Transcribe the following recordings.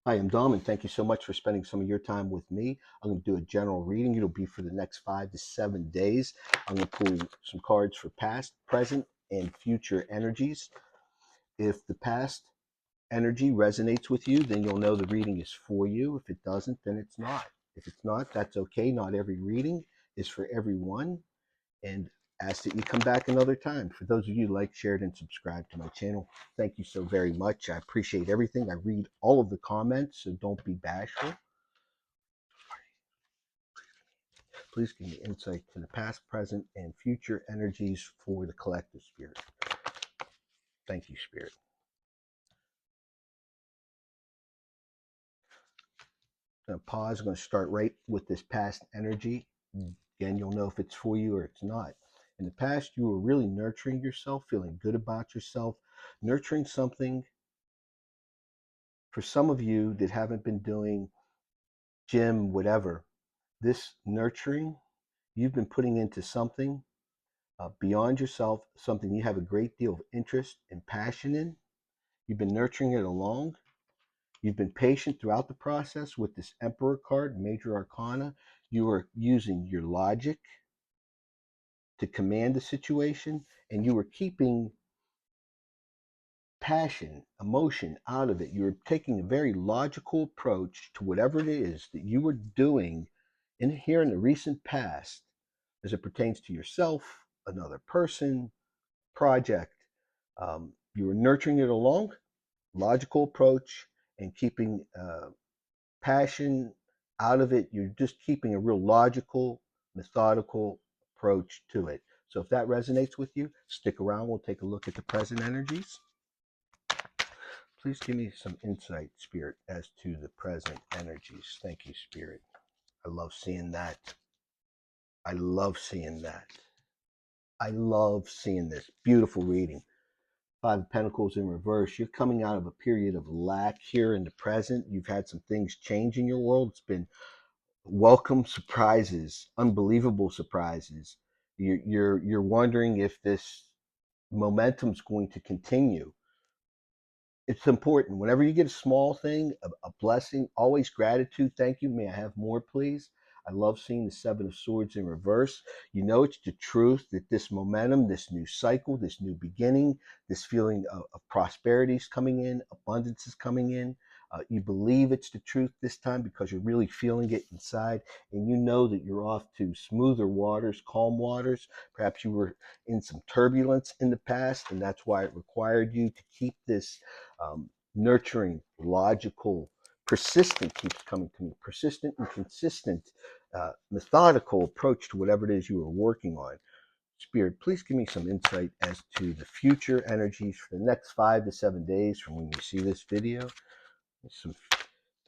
Hi, I'm Dom, and thank you so much for spending some of your time with me. I'm going to do a general reading. It'll be for the next 5 to 7 days. I'm going to pull some cards for past, present, and future energies. If the past energy resonates with you, then you'll know the reading is for you. If it doesn't, then it's not. If it's not, that's okay. Not every reading is for everyone. And ask that you come back another time. For those of you who like, shared, and subscribe to my channel, thank you so very much. I appreciate everything. I read all of the comments, so don't be bashful. Please give me insight to the past, present, and future energies for the collective spirit. Thank you, Spirit. I'm going to pause. I'm going to start right with this past energy. Again, you'll know if it's for you or it's not. In the past, you were really nurturing yourself, feeling good about yourself, nurturing something. For some of you that haven't been doing gym, whatever, this nurturing you've been putting into something beyond yourself, something you have a great deal of interest and passion in. You've been nurturing it along. You've been patient throughout the process with this Emperor card, Major Arcana. You are using your logic to command the situation, and you are keeping passion, emotion out of it. You're taking a very logical approach to whatever it is that you were doing in here in the recent past as it pertains to yourself, another person, project. You were nurturing it along, logical approach, and keeping passion out of it. You're just keeping a real logical, methodical approach to it. So if that resonates with you, stick around. We'll take a look at the present energies. Please give me some insight, Spirit, as to the present energies. Thank you, Spirit. I love seeing that. I love seeing that. I love seeing this. Beautiful reading. Five of Pentacles in reverse. You're coming out of a period of lack here in the present. You've had some things change in your world. It's been welcome surprises, unbelievable surprises. You're wondering if this momentum's going to continue. It's important. Whenever you get a small thing, a blessing, always gratitude. Thank you. May I have more, please? I love seeing the Seven of Swords in reverse. You know it's the truth that this momentum, this new cycle, this new beginning, this feeling of prosperity is coming in, abundance is coming in. You believe it's the truth this time because you're really feeling it inside, and you know that you're off to smoother waters, calm waters. Perhaps you were in some turbulence in the past, and that's why it required you to keep this nurturing, logical, persistent keeps coming to me, persistent and consistent, methodical approach to whatever it is you are working on. Spirit, please give me some insight as to the future energies for the next 5 to 7 days from when you see this video.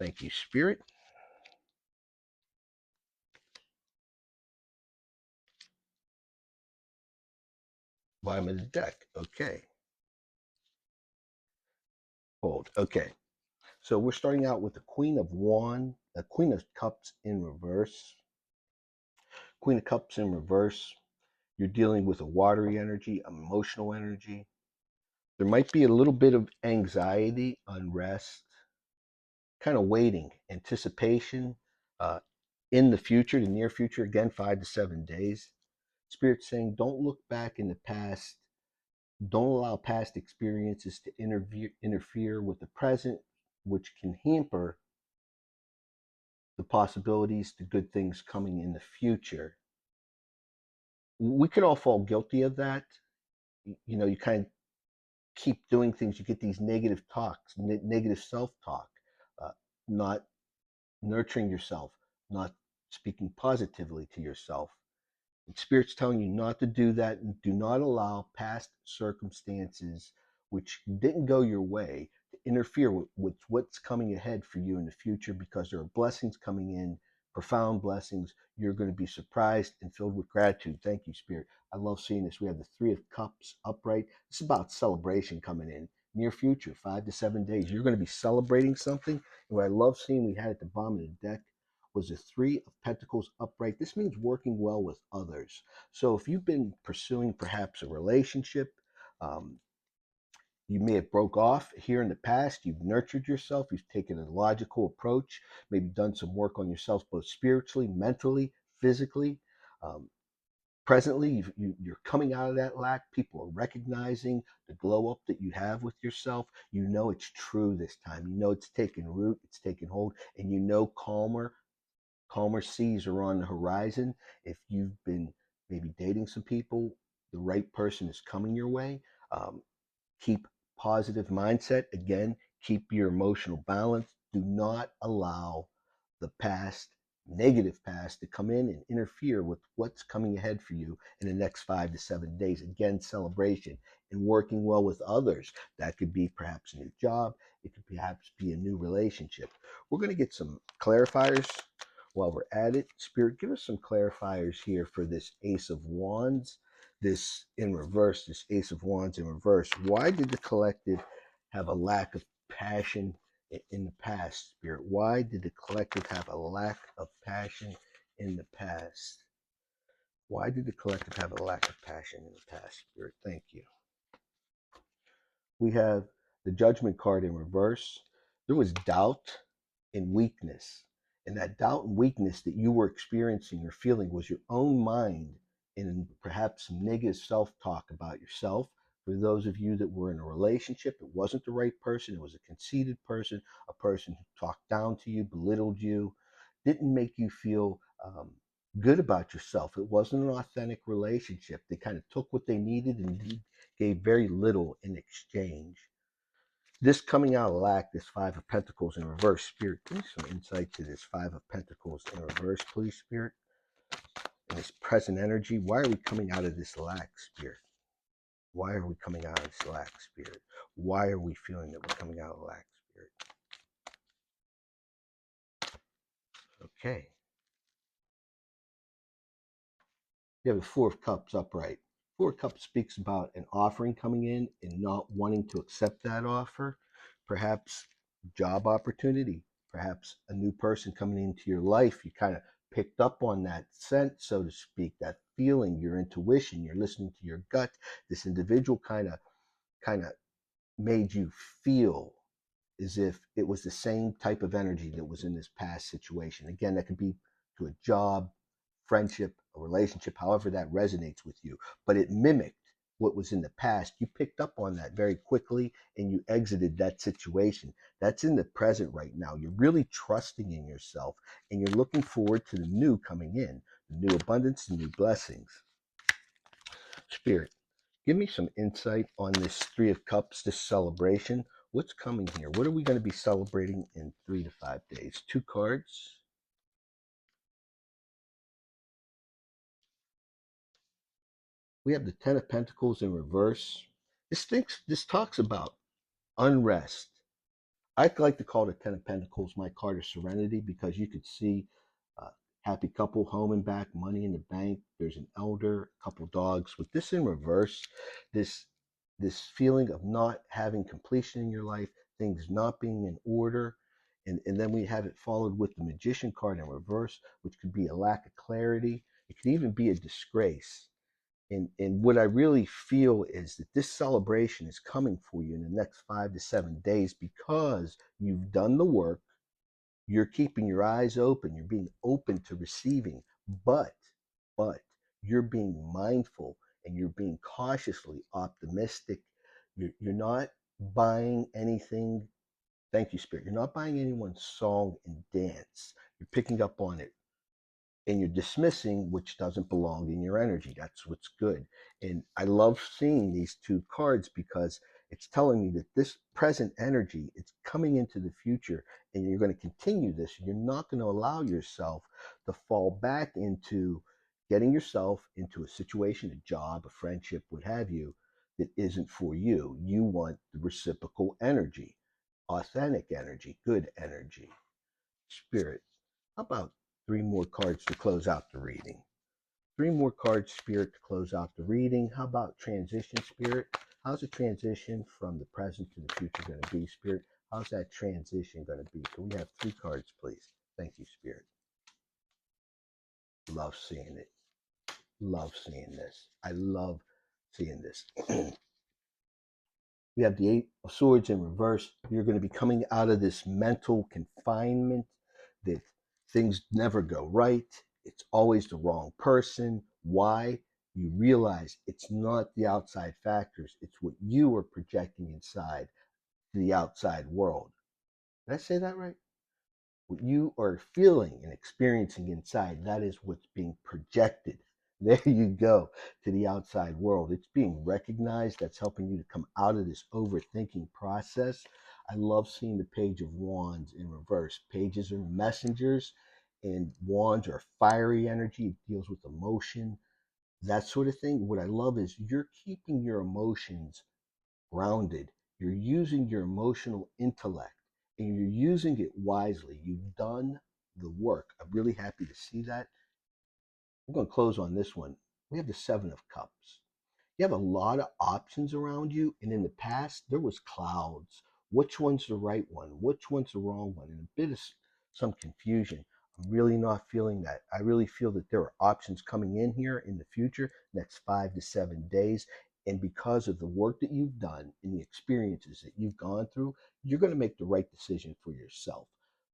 Thank you, Spirit. Bottom of the deck. Okay. Hold. Okay. So we're starting out with the Queen of Wands, the Queen of Cups in reverse. Queen of Cups in reverse. You're dealing with a watery energy, emotional energy. There might be a little bit of anxiety, unrest, kind of waiting, anticipation in the future, the near future, again, 5 to 7 days. Spirit saying, don't look back in the past. Don't allow past experiences to interfere with the present, which can hamper the possibilities, the good things coming in the future. We could all fall guilty of that. You know, you kind of keep doing things, you get these negative talks, negative self-talk, not nurturing yourself, not speaking positively to yourself. And Spirit's telling you not to do that, and do not allow past circumstances which didn't go your way to interfere with what's coming ahead for you in the future, because there are blessings coming in, profound blessings. You're going to be surprised and filled with gratitude. Thank you, Spirit. I love seeing this. We have the Three of Cups upright. This is about celebration coming in. Near future, 5 to 7 days. You're going to be celebrating something. And what I love seeing we had at the bottom of the deck was the Three of Pentacles upright. This means working well with others. So if you've been pursuing perhaps a relationship, um, You may have broke off here in the past. You've nurtured yourself. You've taken a logical approach, maybe done some work on yourself, both spiritually, mentally, physically. Um, Presently, you're coming out of that lack. People are recognizing the glow up that you have with yourself. You know it's true this time. You know it's taken root, it's taken hold, and you know calmer seas are on the horizon. If you've been maybe dating some people, the right person is coming your way. Um, Keep positive mindset. Again, keep your emotional balance. Do not allow the past, negative past, to come in and interfere with what's coming ahead for you in the next 5 to 7 days. Again, celebration and working well with others. That could be perhaps a new job. It could perhaps be a new relationship. We're going to get some clarifiers while we're at it. Spirit, give us some clarifiers here for this Ace of Wands, this in reverse, this Ace of Wands in reverse. Why did the collective have a lack of passion in the past, Spirit? Why did the collective have a lack of passion in the past? Why did the collective have a lack of passion in the past, Spirit? Thank you. We have the Judgment card in reverse. There was doubt and weakness. And that doubt and weakness that you were experiencing or feeling was your own mind and perhaps some negative self talk about yourself. For those of you that were in a relationship, it wasn't the right person. It was a conceited person, a person who talked down to you, belittled you, didn't make you feel good about yourself. It wasn't an authentic relationship. They kind of took what they needed and gave very little in exchange. This coming out of lack, this Five of Pentacles in reverse, Spirit, give me some insight to this Five of Pentacles in reverse, please, Spirit. And this present energy, why are we coming out of this lack, Spirit? Why are we coming out of this lack, Spirit? Why are we feeling that we're coming out of lack, Spirit? Okay. You have the Four of Cups upright. Four of Cups speaks about an offering coming in and not wanting to accept that offer. Perhaps job opportunity, perhaps a new person coming into your life. You kind of picked up on that sense, so to speak, that feeling, your intuition, you're listening to your gut. This individual kind of made you feel as if it was the same type of energy that was in this past situation. Again, that could be to a job, friendship, a relationship, however that resonates with you. But it mimicked what was in the past. You picked up on that very quickly and you exited that situation. That's in the present right now. You're really trusting in yourself and you're looking forward to the new coming in, the new abundance, the new blessings. Spirit, give me some insight on this Three of Cups, this celebration. What's coming here? What are we going to be celebrating in 3 to 5 days? Two cards. We have the Ten of Pentacles in reverse. This talks about unrest. I like to call the Ten of Pentacles my card of serenity because you could see happy couple, home and back, money in the bank. There's an elder, a couple dogs. With this in reverse, this this feeling of not having completion in your life, things not being in order. And then we have it followed with the Magician card in reverse, which could be a lack of clarity. It could even be a disgrace. And what I really feel is that this celebration is coming for you in the next 5 to 7 days because you've done the work, you're keeping your eyes open, you're being open to receiving, but but you're being mindful and you're being cautiously optimistic. You're not buying anything. Thank you, Spirit. You're not buying anyone's song and dance. You're picking up on it and you're dismissing which doesn't belong in your energy. That's what's good. And I love seeing these two cards because it's telling me that this present energy, it's coming into the future and you're going to continue this. You're not going to allow yourself to fall back into getting yourself into a situation, a job, a friendship, what have you, that isn't for you. You want the reciprocal energy, authentic energy, good energy. Spirit, how about three more cards to close out the reading? Three more cards, Spirit, to close out the reading. How about transition, Spirit? How's the transition from the present to the future going to be, Spirit? How's that transition going to be? Can we have three cards, please? Thank you, Spirit. Love seeing it. Love seeing this. I love seeing this. We have the Eight of Swords in reverse. You're going to be coming out of this mental confinement that things never go right. It's always the wrong person. Why? You realize it's not the outside factors, it's what you are projecting inside to the outside world. Did I say that right? What you are feeling and experiencing inside, that is what's being projected. There you go, to the outside world. It's being recognized. That's helping you to come out of this overthinking process. I love seeing the Page of Wands in reverse. Pages are messengers, and wands are fiery energy. It deals with emotion, that sort of thing. What I love is you're keeping your emotions grounded. You're using your emotional intellect and you're using it wisely. You've done the work. I'm really happy to see that. I'm going to close on this one. We have the Seven of Cups. You have a lot of options around you, and in the past there was clouds. Which one's the right one? Which one's the wrong one? And a bit of some confusion. I'm really not feeling that. I really feel that there are options coming in here in the future, next 5 to 7 days. And because of the work that you've done and the experiences that you've gone through, you're going to make the right decision for yourself.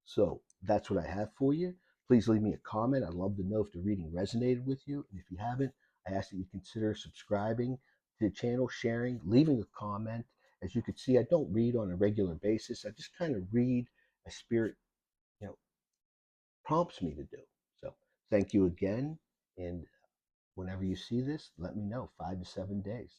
So that's what I have for you. Please leave me a comment. I'd love to know if the reading resonated with you. And if you haven't, I ask that you consider subscribing to the channel, sharing, leaving a comment. As you can see, I don't read on a regular basis. I just kind of read as spirit, you know, prompts me to do. So thank you again. And whenever you see this, let me know. 5 to 7 days.